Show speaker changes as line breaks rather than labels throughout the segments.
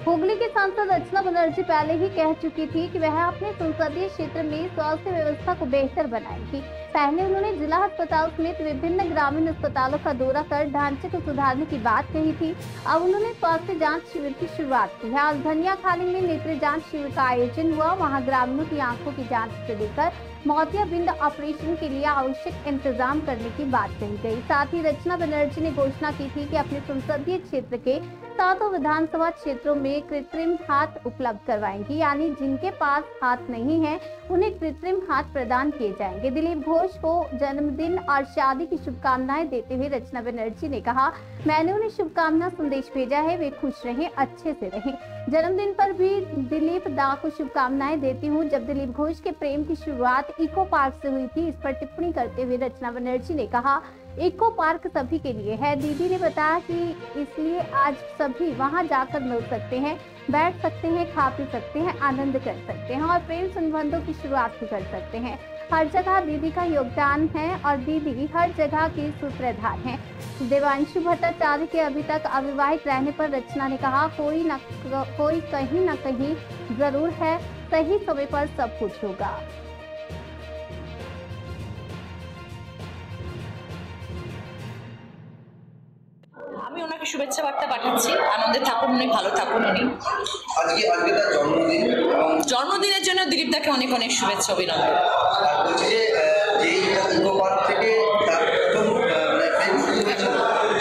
हुगली की सांसद रचना बनर्जी पहले ही कह चुकी थी कि वह अपने संसदीय क्षेत्र में स्वास्थ्य व्यवस्था को बेहतर बनाएंगी। पहले उन्होंने जिला अस्पताल समेत विभिन्न ग्रामीण अस्पतालों का दौरा कर ढांचे को सुधारने की बात कही थी। अब उन्होंने स्वास्थ्य जांच शिविर की शुरुआत की है। आज धनियाखाली में नेत्र जांच शिविर का आयोजन हुआ। वहां ग्रामीणों की आंखों की जाँच से लेकर मोतियाबिंद ऑपरेशन के लिए आवश्यक इंतजाम करने की बात कही गई। साथ ही रचना बनर्जी ने घोषणा की थी कि अपने संसदीय क्षेत्र के 7 विधानसभा क्षेत्रों में कृत्रिम हाथ उपलब्ध करवाएंगी, यानी जिनके पास हाथ नहीं है उन्हें कृत्रिम हाथ प्रदान किए जाएंगे। दिलीप घोष को जन्मदिन और शादी की शुभकामनाएं देते हुए रचना बनर्जी ने कहा, मैंने उन्हें शुभकामना संदेश भेजा है, वे खुश रहें, अच्छे से रहें। जन्मदिन पर भी दिलीप दा को शुभकामनाएं देती हूँ। जब दिलीप घोष के प्रेम की शुरुआत इको पार्क से हुई थी, इस पर टिप्पणी करते हुए रचना बनर्जी ने कहा, इको पार्क सभी के लिए है। दीदी ने बताया कि इसलिए आज सभी वहां जाकर मिल सकते हैं, बैठ सकते हैं, खा पी सकते हैं, आनंद कर सकते हैं और प्रेम संबंधों की शुरुआत भी कर सकते हैं। हर जगह दीदी का योगदान है और दीदी हर जगह की सूत्रधार हैं। देवांशु भट्टाचार्य के अभी तक अविवाहित रहने पर रचना ने कहा, कोई कहीं न कहीं जरूर है, सही समय पर सब कुछ होगा।
আমি ওনাকে শুভেচ্ছা বার্তা পাঠাচ্ছি, আনন্দে থাকুন উনি, ভালো থাকুন উনি।
আজকে তার জন্মদিন,
জন্মদিনের জন্য দিলীপ দাকে অনেক অনেক শুভেচ্ছা, অভিনন্দন।
আর বলছি যে যেই ইকো পার্ক থেকে তার প্রথম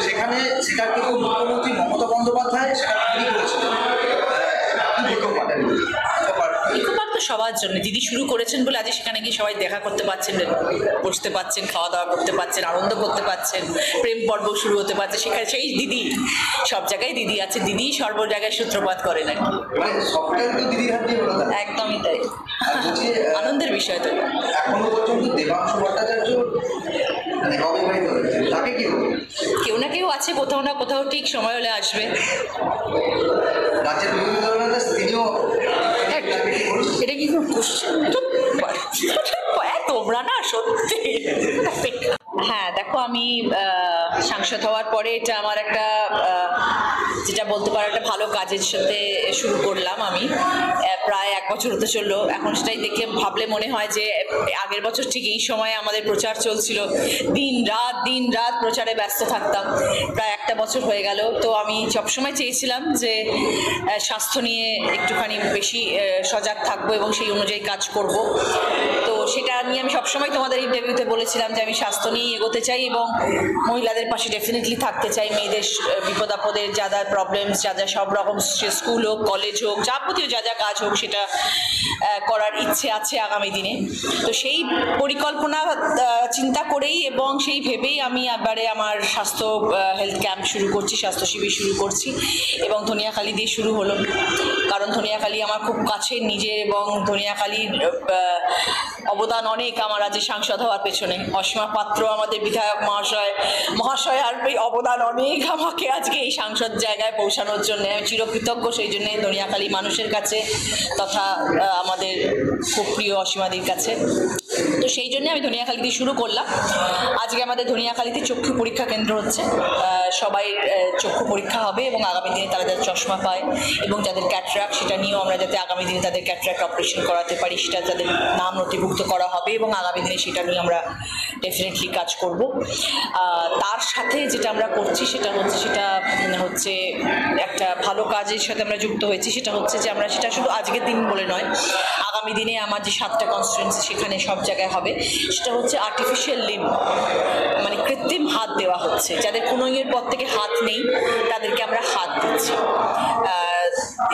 সেখানে সেটা কিন্তু মুখ্যমন্ত্রী মমতা বন্দ্যোপাধ্যায় সেটা তৈরি করেছিলেন। ইকো পার্ক
তো সবার জন্য দিদি শুরু করেছেন বলে আজ সেখানে গিয়ে সবাই দেখা করতে পারছেন, বসতে পারছেন, খাওয়া দাওয়া করতে পারছেন, আনন্দ করতে পারছেন, প্রেম পর্ব শুরু হতে পারছে। সেখানে সেই দিদি, সব জায়গায় দিদি আছে, দিদি সর্ব জায়গায় সূত্রপাত করেন আর কি। একদমই তাই, আনন্দের বিষয় তো।
এখনো পর্যন্ত দেবাংশু ভট্টাচার্য
কেউ না কেউ আছে, কোথাও না কোথাও, ঠিক সময় হলে আসবে।
রাজ্যের বিভিন্ন ধরনের স্থানীয়
এটা কি তোমরা না সত্যি। হ্যাঁ দেখো, আমি সাংসদ হওয়ার পরে এটা আমার একটা যেটা বলতে পারো একটা ভালো কাজের সাথে শুরু করলাম। আমি প্রায় 1 বছর হতে চললো। এখন সেটাই দেখে ভাবলে মনে হয় যে আগের বছর ঠিক এই সময়ে আমাদের প্রচার চলছিল, দিন রাত প্রচারে ব্যস্ত থাকতাম। প্রায় 1টা বছর হয়ে গেল। তো আমি সবসময় চেয়েছিলাম যে স্বাস্থ্য নিয়ে একটুখানি বেশি সজাগ থাকবো এবং সেই অনুযায়ী কাজ করব। তো সেটা নিয়ে আমি সবসময় তোমাদের ইন্টারভিউতে বলেছিলাম যে আমি স্বাস্থ্য নিয়ে এগোতে চাই এবং মহিলাদের পাশে ডেফিনেটলি থাকতে চাই। মেয়েদের বিপদ আপদের যা যা প্রবলেমস, যা যা সব রকম, স্কুল হোক, কলেজ হোক, যাবতীয় যা যা কাজ হোক, সেটা করার ইচ্ছে আছে আগামী দিনে। তো সেই পরিকল্পনা চিন্তা করেই এবং সেই ভেবেই আমি এবারে আমার স্বাস্থ্য হেলথ ক্যাম্প শুরু করছি, স্বাস্থ্য শিবির শুরু করছি এবং ধনিয়াখালী দিয়ে শুরু হলো। কারণ ধনিয়াখালী আমার খুব কাছের নিজের এবং ধনিয়াখালীর অবদান অনেক আমার আজ সাংসদ হওয়ার পেছনে। অসীমা পাত্র আমাদের বিধায়ক মহাশয়ার অবদান অনেক আমাকে আজকে এই সাংসদ জায়গায় পৌঁছানোর জন্য। আমি চিরকৃতজ্ঞ সেই জন্য ধনিয়াখালী মানুষের কাছে তথা আমাদের খুব প্রিয় অসীমাদির কাছে। তো সেই জন্য আমি ধনিয়াখালী দিয়ে শুরু করলাম। আজকে আমাদের ধনিয়াখালীতে চক্ষু পরীক্ষা কেন্দ্র হচ্ছে, সবাই চক্ষু পরীক্ষা হবে এবং আগামী দিনে তারা যাতে চশমা পায় এবং যাদের ক্যাটরাক্ট, সেটা নিয়েও আমরা যাতে আগামী দিনে তাদের ক্যাটরাক্ট অপারেশন করাতে পারি, সেটা তাদের নাম নথিভুক্ত করা হবে এবং আগামী দিনে সেটা নিয়ে আমরা ডেফিনেটলি কাজ করব। তার সাথে যেটা আমরা করছি সেটা হচ্ছে একটা ভালো কাজের সাথে আমরা যুক্ত হয়েছি। সেটা হচ্ছে যে আমরা সেটা শুধু আজকের দিন বলে নয়, আগামী দিনে আমার যে 7টা কনস্টিটুয়েন্সি সেখানে সব জায়গায় হবে। সেটা হচ্ছে আর্টিফিশিয়াল লিম্ব, মানে কৃত্রিম হাত দেওয়া হচ্ছে। যাদের কোনো ইয়ের পর থেকে হাত নেই তাদেরকে আমরা হাত দিচ্ছি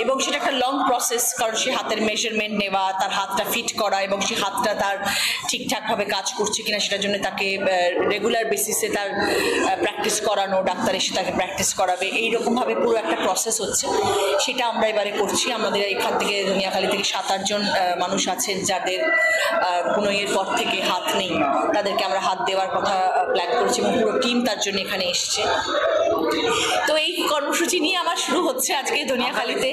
এবং সেটা একটা লং প্রসেস, কারণ সে হাতের মেজারমেন্ট নেওয়া, তার হাতটা ফিট করা এবং সে হাতটা তার ঠিকঠাকভাবে কাজ করছে কিনা সেটার জন্য তাকে রেগুলার বেসিসে তার প্র্যাকটিস করানো, ডাক্তার এসে তাকে প্র্যাকটিস করাবে, এইরকমভাবে পুরো একটা প্রসেস হচ্ছে। সেটা আমরা এবারে করছি। আমাদের এখান থেকে ধনিয়াখালী থেকে 7-8 জন মানুষ আছেন যাদের কোনো ইয়ের পর থেকে হাত নেই, তাদেরকে আমরা হাত দেওয়ার কথা প্ল্যান করছি এবং পুরো টিম তার জন্য এখানে এসছে। তো এই কর্মসূচি নিয়ে আমার শুরু হচ্ছে আজকে ধনিয়াখালীতে।